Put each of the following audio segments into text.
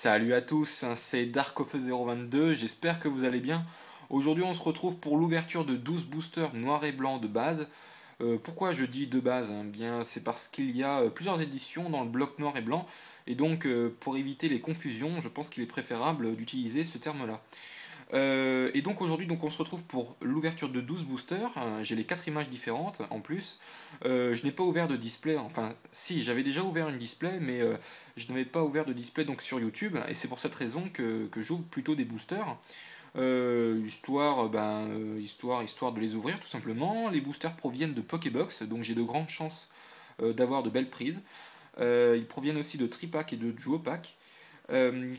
Salut à tous, c'est Darkofe022, j'espère que vous allez bien. Aujourd'hui on se retrouve pour l'ouverture de 12 boosters noir et blanc de base. Pourquoi je dis de base? Bien, c'est parce qu'il y a plusieurs éditions dans le bloc noir et blanc, et donc pour éviter les confusions, je pense qu'il est préférable d'utiliser ce terme-là. Et donc aujourd'hui on se retrouve pour l'ouverture de 12 boosters. J'ai les 4 images différentes en plus. Je n'ai pas ouvert de display, enfin si j'avais déjà ouvert une display, mais je n'avais pas ouvert de display donc sur YouTube, et c'est pour cette raison que j'ouvre plutôt des boosters. Histoire de les ouvrir tout simplement. Les boosters proviennent de Pokébox, donc j'ai de grandes chances d'avoir de belles prises. Ils proviennent aussi de Tripack et de Duopack.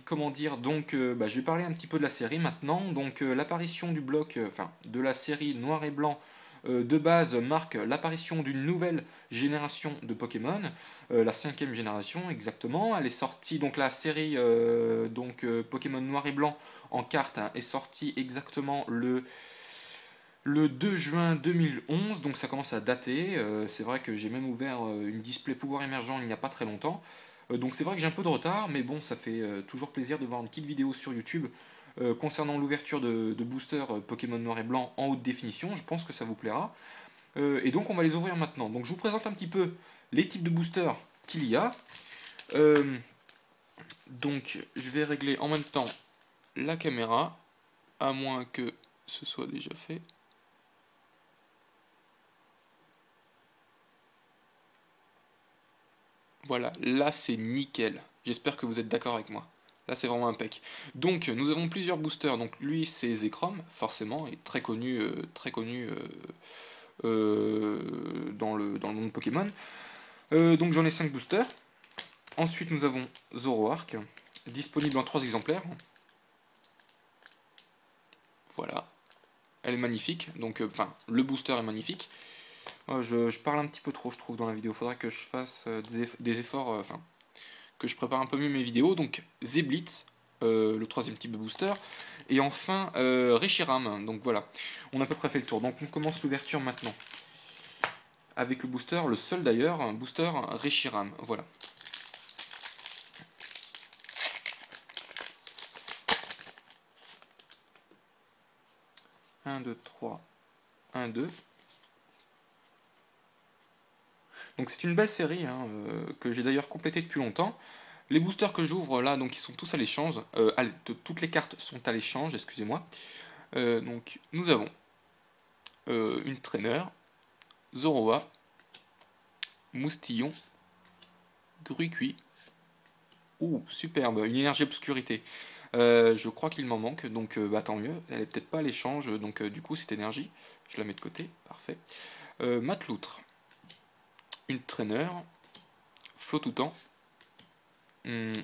Comment dire, donc je vais parler un petit peu de la série maintenant. Donc l'apparition du bloc, enfin de la série noir et blanc de base marque l'apparition d'une nouvelle génération de Pokémon, la cinquième génération exactement. Elle est sortie, donc la série Pokémon noir et blanc en carte est sortie exactement le 2 juin 2011, donc ça commence à dater. C'est vrai que j'ai même ouvert une display pouvoir émergent il n'y a pas très longtemps. Donc c'est vrai que j'ai un peu de retard, mais bon, ça fait toujours plaisir de voir une petite vidéo sur YouTube concernant l'ouverture de boosters Pokémon Noir et Blanc en haute définition. Je pense que ça vous plaira. Et donc on va les ouvrir maintenant. Donc je vous présente un petit peu les types de boosters qu'il y a. Euh, donc je vais régler en même temps la caméra, à moins que ce soit déjà fait. Voilà, là c'est nickel. J'espère que vous êtes d'accord avec moi. Là c'est vraiment impec. Donc nous avons plusieurs boosters. Donc lui c'est Zekrom, forcément, et très connu dans le monde Pokémon. Donc j'en ai 5 boosters. Ensuite nous avons Zoroark, disponible en 3 exemplaires. Voilà, elle est magnifique. Donc le booster est magnifique. Je parle un petit peu trop, je trouve, dans la vidéo. Faudrait que je fasse des efforts, que je prépare un peu mieux mes vidéos. Donc Zeblitz, le troisième type de booster, et enfin Reshiram. Donc voilà, on a à peu près fait le tour. Donc on commence l'ouverture maintenant avec le booster, le seul d'ailleurs, un booster Reshiram. Voilà. Un, 2, 3, 1, 2. Donc c'est une belle série que j'ai d'ailleurs complétée depuis longtemps. Les boosters que j'ouvre là, donc ils sont tous à l'échange. Toutes les cartes sont à l'échange, excusez-moi. Donc nous avons une trainer, Zoroa, Moustillon, Gruicui. Ouh, superbe, une énergie obscurité. Je crois qu'il m'en manque, donc tant mieux. Elle est peut-être pas à l'échange, donc du coup cette énergie, je la mets de côté, parfait. Matloutre, une trainer, Flottoutan,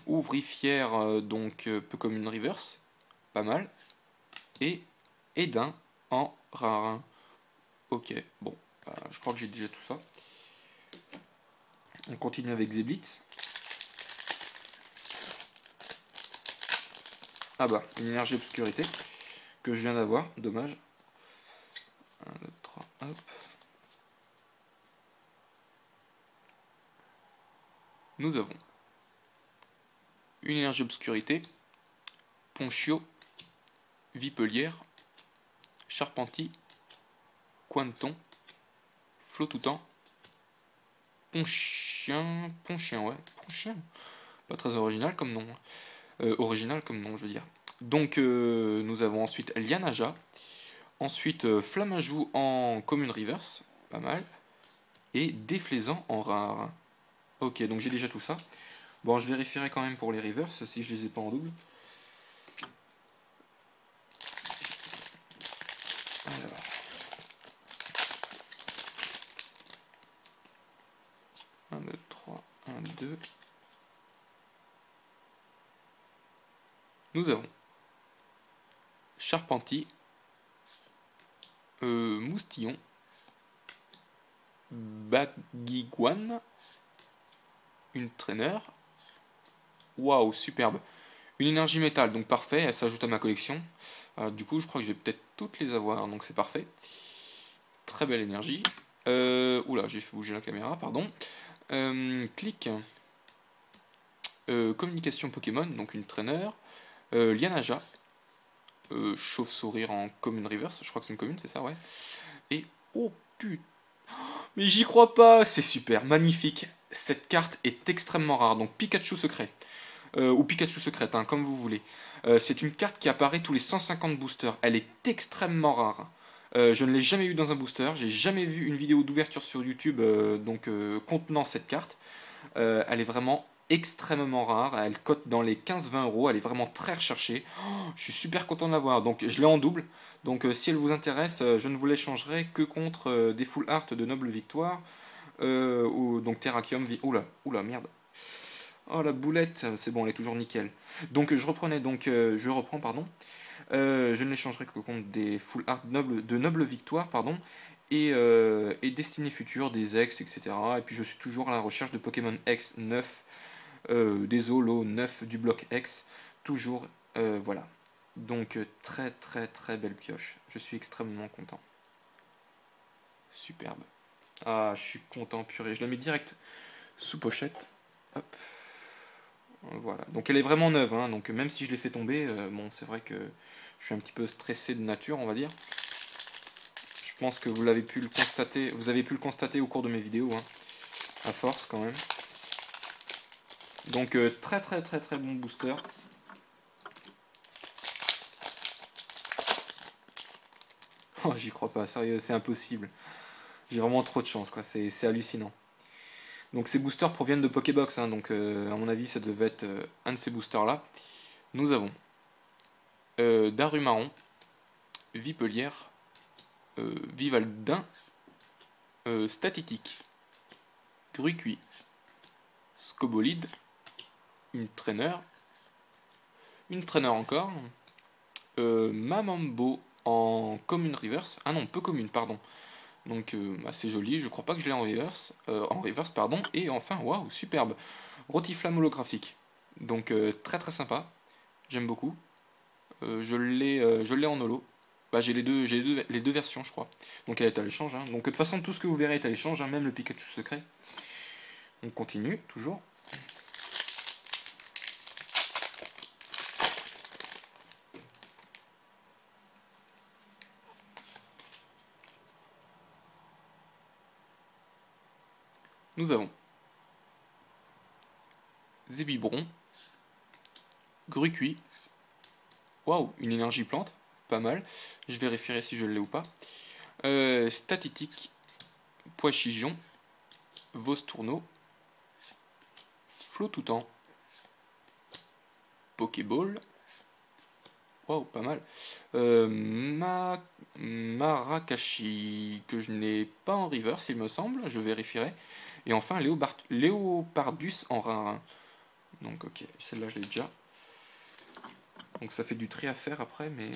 Ouvrifière, peu comme une reverse, pas mal. Et Edin en rare. Ok, bon, je crois que j'ai déjà tout ça. On continue avec Zeblitz. Ah bah, une énergie obscurité que je viens d'avoir, dommage. 1, 2, 3, hop. Nous avons une énergie obscurité, Ponchio, Vipelière, Charpentier, Cointon, Flottoutan, Ponchien, ouais, Ponchien. Pas très original comme nom. Je veux dire. Donc nous avons ensuite Lianaja, ensuite Flamajou en commune reverse, pas mal, et Déflaisant en rare. Ok, donc j'ai déjà tout ça. Bon, je vérifierai quand même pour les reverse si je les ai pas en double. Alors. Un, 2, 3, 1, 2. Nous avons Charpentier, Moustillon, Baguiguane, une trainer. Waouh, superbe. Une énergie métal, donc parfait, elle s'ajoute à ma collection. Du coup, je crois que je vais peut-être toutes les avoir, donc c'est parfait. Très belle énergie. Oula, j'ai fait bouger la caméra, pardon. Clic. Communication Pokémon, donc une trainer. Lianaja, chauve-sourire en commune reverse, je crois que c'est une commune, c'est ça, ouais. Et, oh putain, mais j'y crois pas, c'est super, magnifique. Cette carte est extrêmement rare, donc Pikachu secret, ou Pikachu secrète, hein, comme vous voulez. C'est une carte qui apparaît tous les 150 boosters, elle est extrêmement rare. Je ne l'ai jamais eu dans un booster, j'ai jamais vu une vidéo d'ouverture sur YouTube contenant cette carte. Elle est vraiment extrêmement rare, elle cote dans les 15-20 euros, elle est vraiment très recherchée. Oh, je suis super content de l'avoir, donc je l'ai en double. Donc si elle vous intéresse, je ne vous l'échangerai que contre des full art de Noble Victoire. Ou, donc Terrakium, oula, oula, merde. Oh la boulette, c'est bon, elle est toujours nickel. Donc je reprends, pardon. Je ne l'échangerai que contre des full art de Noble Victoire, pardon, et Destinée Future, des X, etc. Et puis je suis toujours à la recherche de Pokémon X 9, des Holo 9 du bloc X, toujours, voilà. Donc très très très belle pioche, je suis extrêmement content. Superbe. Ah, je suis content, purée, je la mets direct sous pochette. Hop. Voilà, donc elle est vraiment neuve, hein, donc même si je l'ai fait tomber, bon, c'est vrai que je suis un petit peu stressé de nature, on va dire. Je pense que vous l'avez pu le constater, vous avez pu le constater au cours de mes vidéos, hein, à force quand même. Donc très très très très bon booster. Oh, j'y crois pas, sérieux, c'est impossible. J'ai vraiment trop de chance, quoi, c'est hallucinant. Donc ces boosters proviennent de Pokébox, hein, donc à mon avis ça devait être un de ces boosters là. Nous avons Darumaron, Vipelière, Vivaldin, Statique, Grucuit, Scobolide, une trainer encore, Mamambo en commune reverse, ah non, peu commune, pardon. Donc c'est joli, je crois pas que je l'ai en reverse, pardon, et enfin, waouh, superbe, Rotiflamme holographique. Donc très très sympa, j'aime beaucoup. Je l'ai en holo. Bah, j'ai les deux versions, je crois. Donc elle est à l'échange, hein. Donc de toute façon, tout ce que vous verrez est à l'échange, hein, même le Pikachu secret. On continue, toujours. Nous avons Zébibron, Grucuit. Waouh, une énergie plante, pas mal. Je vérifierai si je l'ai ou pas. Statitique, Poichigion, Vostourneau, Flotoutan, Pokéball. Waouh, pas mal. Marakashi, que je n'ai pas en reverse, il me semble, je vérifierai. Et enfin, Léopardus en rare. Donc, ok, celle-là, je l'ai déjà. Donc, ça fait du tri à faire après, mais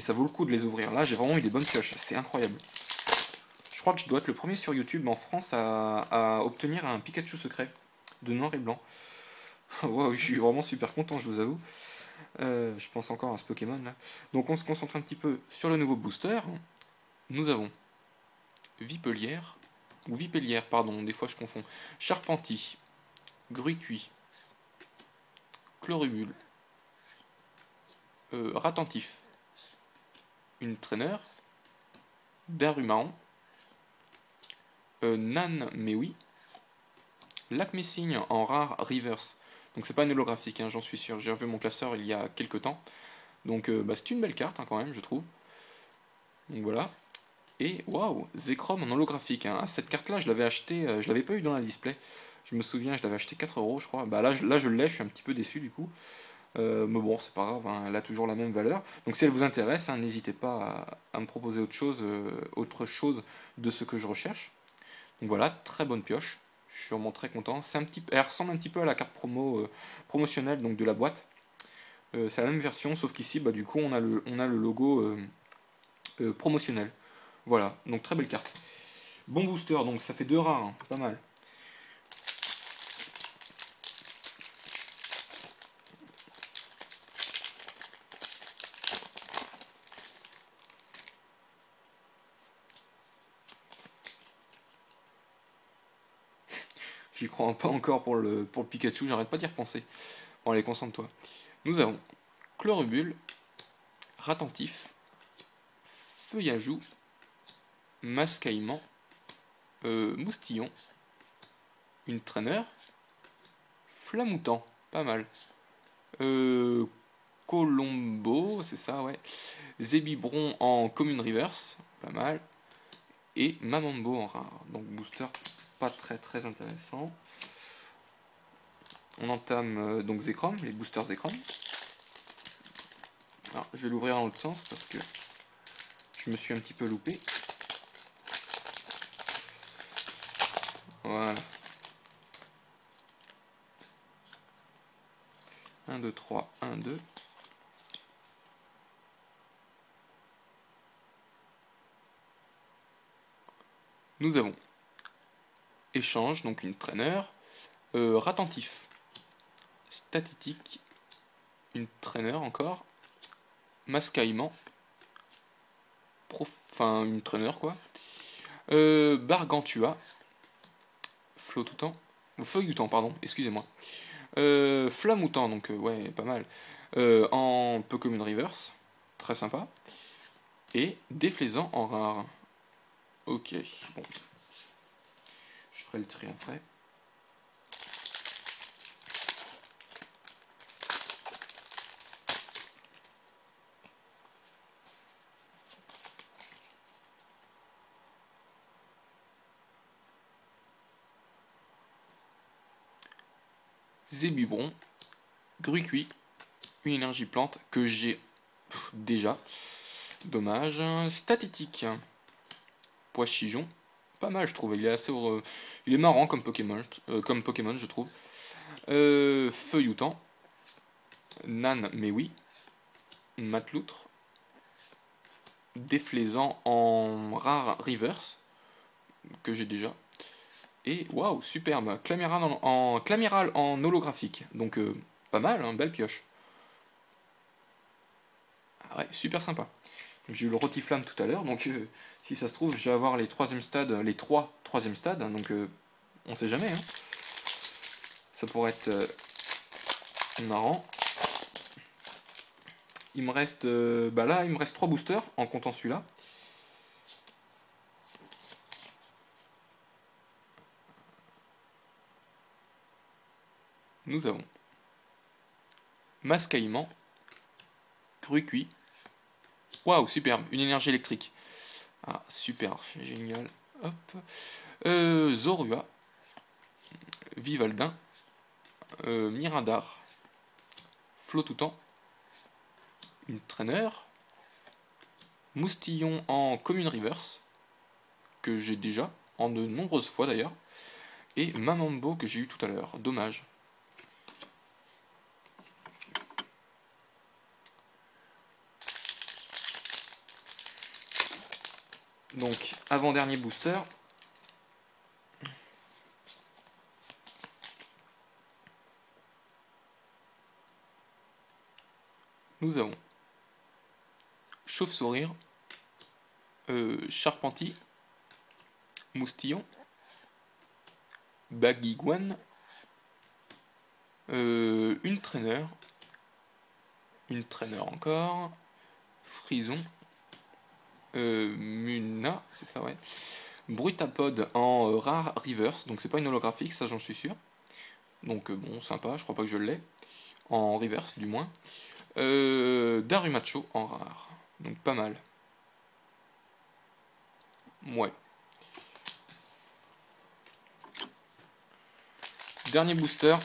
ça vaut le coup de les ouvrir. Là, j'ai vraiment eu des bonnes pioches, c'est incroyable. Je crois que je dois être le premier sur YouTube en France à obtenir un Pikachu secret de noir et blanc. Wow, je suis vraiment super content, je vous avoue. Je pense encore à ce Pokémon là. Donc on se concentre un petit peu sur le nouveau booster. Nous avons Vipelière, ou Vipelière, pardon, des fois je confonds. Charpenty, Grucuit, Chlorubule, Ratentif, une trainer, Darumaon, Nan Mewi, Lac-Messigne en rare reverse. Donc c'est pas une holographique, hein, j'en suis sûr. J'ai revu mon classeur il y a quelques temps. Donc c'est une belle carte hein, quand même, je trouve. Donc voilà. Et waouh, Zekrom en holographique. Hein. Cette carte-là, je l'avais acheté, je l'avais pas eu dans la display. Je me souviens, je l'avais acheté 4 euros, je crois. Bah là, je l'ai, je suis un petit peu déçu du coup. Mais bon, c'est pas grave, hein, elle a toujours la même valeur. Donc si elle vous intéresse, hein, n'hésitez pas à me proposer autre chose de ce que je recherche. Donc voilà, très bonne pioche. Je suis vraiment très content. Elle ressemble un petit peu à la carte promotionnelle donc de la boîte. C'est la même version, sauf qu'ici, bah, du coup, on a le logo promotionnel. Voilà, donc très belle carte. Bon booster, donc ça fait 2 rares, hein, pas mal. j'y crois pas encore pour le Pikachu, j'arrête pas d'y repenser. Bon, allez, concentre-toi. Nous avons Chlorubule, Ratentif, Feuillajou, Mascaillement, Moustillon, une Traîneur, Flamoutant, pas mal. Colombo, c'est ça, ouais. Zébibron en commune reverse, pas mal. Et Mamambo en rare. Donc booster pas très intéressant. On entame donc Zekrom, les boosters Zekrom. Alors je vais l'ouvrir dans l'autre sens parce que je me suis un petit peu loupé. Voilà. 1, 2, 3, 1, 2. Nous avons Échange, donc une Traîneur. Ratentif. Statistique. Une Traîneur encore. Mascaillement. Enfin, une Traîneur quoi. Bargantua. Flottoutant. Feuilloutant, pardon, excusez-moi. Flamoutant, donc ouais, pas mal. En Pokémon Reverse. Très sympa. Et Déflaisant en rare. Ok, bon. Je ferai le tri après. Zébibron, Grucuit, une énergie plante que j'ai déjà. Dommage. Statistique. Poischijon, pas mal je trouve. Il est assez, il est marrant comme Pokémon, je trouve. Feuilloutant, Nan, mais oui. Mateloutre, Déflaisant en rare reverse que j'ai déjà. Et waouh, superbe, Clamiral en holographique. Donc pas mal, hein, belle pioche. Ah ouais, super sympa. J'ai eu le Rotiflamme tout à l'heure, donc si ça se trouve, je vais avoir les trois troisième stades, donc on sait jamais. Hein. Ça pourrait être marrant. Il me reste, là, il me reste 3 boosters en comptant celui-là. Nous avons Mascaillement, Grucuit. Waouh, superbe, une énergie électrique. Ah, super, génial. Hop. Zorua, Vivaldin, Miradar, Flottoutant, une Traîneur, Moustillon en commune reverse, que j'ai déjà, en de nombreuses fois d'ailleurs, et Mamambo que j'ai eu tout à l'heure. Dommage. Donc, avant-dernier booster. Nous avons Chauve-Sourire, Charpentier, Moustillon, Baguiguane, une Traîneur encore, Frison, Muna, c'est ça ouais, Brutapod en rare reverse, donc c'est pas une holographique, ça j'en suis sûr. Donc bon, sympa, je crois pas que je l'ai, en reverse du moins. Darumacho en rare, donc pas mal. Ouais. Dernier booster.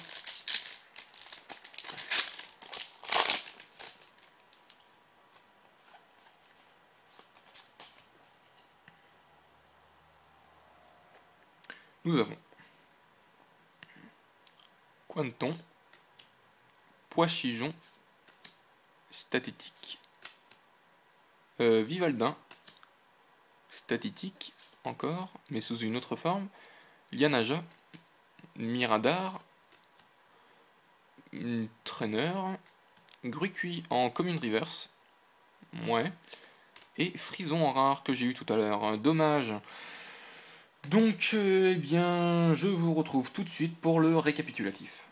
Nous avons Quanton, Poischijon, Statistique, Vivaldin, Statistique encore, mais sous une autre forme, Lianaja, Miradar, Traîneur, Grucuit en commune reverse, ouais, et Frison en rare que j'ai eu tout à l'heure. Dommage. Donc, eh bien, je vous retrouve tout de suite pour le récapitulatif.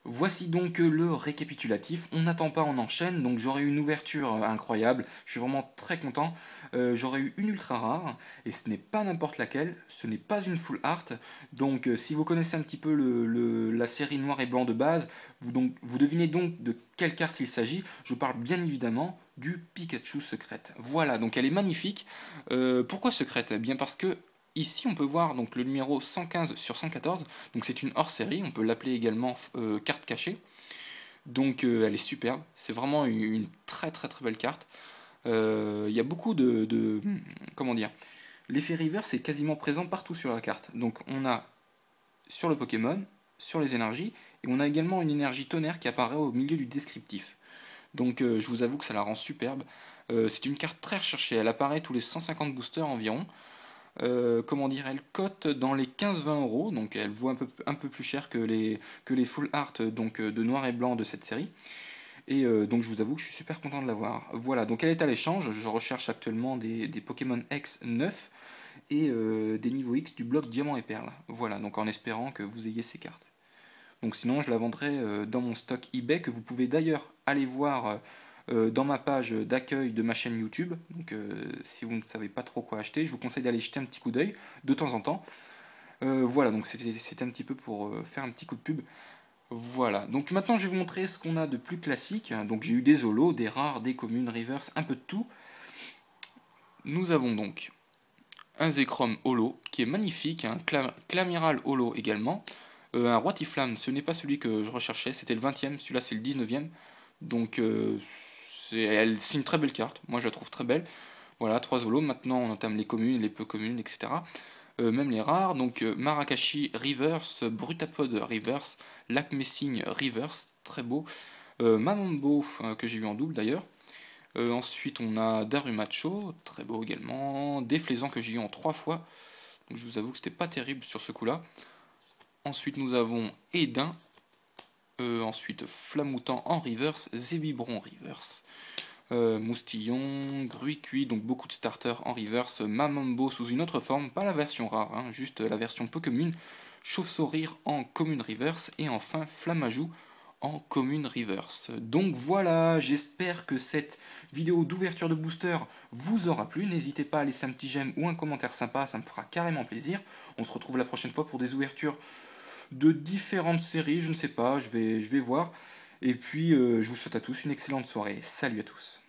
Voici donc le récapitulatif. On n'attend pas, on enchaîne. Donc j'aurai eu une ouverture incroyable. Je suis vraiment très content. J'aurais eu une ultra rare et ce n'est pas n'importe laquelle. Ce n'est pas une full art. Donc si vous connaissez un petit peu la série noir et blanc de base, vous devinez donc de quelle carte il s'agit. Je parle bien évidemment du Pikachu secrète. Voilà, donc elle est magnifique. Pourquoi secrète? Eh bien parce que ici, on peut voir donc le numéro 115 sur 114. Donc c'est une hors-série. On peut l'appeler également carte cachée. Donc elle est superbe. C'est vraiment une très très très belle carte. Il y a beaucoup comment dire. L'effet reverse est quasiment présent partout sur la carte. Donc on a sur le Pokémon, sur les énergies, et on a également une énergie tonnerre qui apparaît au milieu du descriptif. Donc je vous avoue que ça la rend superbe. C'est une carte très recherchée. Elle apparaît tous les 150 boosters environ. Comment dire, elle cote dans les 15-20 euros, donc elle vaut un peu plus cher que les full art donc, de noir et blanc de cette série. Et donc je vous avoue que je suis super content de l'avoir. Voilà, donc elle est à l'échange. Je recherche actuellement des Pokémon X 9 et des niveaux X du bloc Diamant et Perle. Voilà, donc en espérant que vous ayez ces cartes. Donc sinon, je la vendrai dans mon stock eBay, que vous pouvez d'ailleurs aller voir dans ma page d'accueil de ma chaîne YouTube. Donc si vous ne savez pas trop quoi acheter, je vous conseille d'aller jeter un petit coup d'œil de temps en temps. Voilà, donc c'était un petit peu pour faire un petit coup de pub. Voilà, donc maintenant je vais vous montrer ce qu'on a de plus classique. Donc j'ai eu des holos, des rares, des communes, reverse, un peu de tout. Nous avons donc un Zekrom holo qui est magnifique, un Clamiral holo également. Un Roitiflamme, ce n'est pas celui que je recherchais, c'était le 20e, celui-là c'est le 19e. Donc c'est une très belle carte, moi je la trouve très belle. Voilà, 3 holos, maintenant on entame les communes, les peu communes, etc. Même les rares, donc Marakashi Reverse, Brutapod Reverse, Lac Messing Reverse, très beau. Mamambo, que j'ai eu en double d'ailleurs. Ensuite on a Darumacho, très beau également. Déflaisant que j'ai eu en 3 fois, donc je vous avoue que c'était pas terrible sur ce coup-là. Ensuite nous avons Edin. Ensuite Flamoutant en reverse, Zébibron reverse. Moustillon, Gruicui, donc beaucoup de starters en reverse, Mamambo sous une autre forme, pas la version rare, hein, juste la version peu commune, Chauve-souris en commune reverse, et enfin Flamajou en commune reverse. Donc voilà, j'espère que cette vidéo d'ouverture de booster vous aura plu. N'hésitez pas à laisser un petit j'aime ou un commentaire sympa, ça me fera carrément plaisir. On se retrouve la prochaine fois pour des ouvertures de différentes séries, je ne sais pas, je vais voir. Et puis je vous souhaite à tous une excellente soirée. Salut à tous.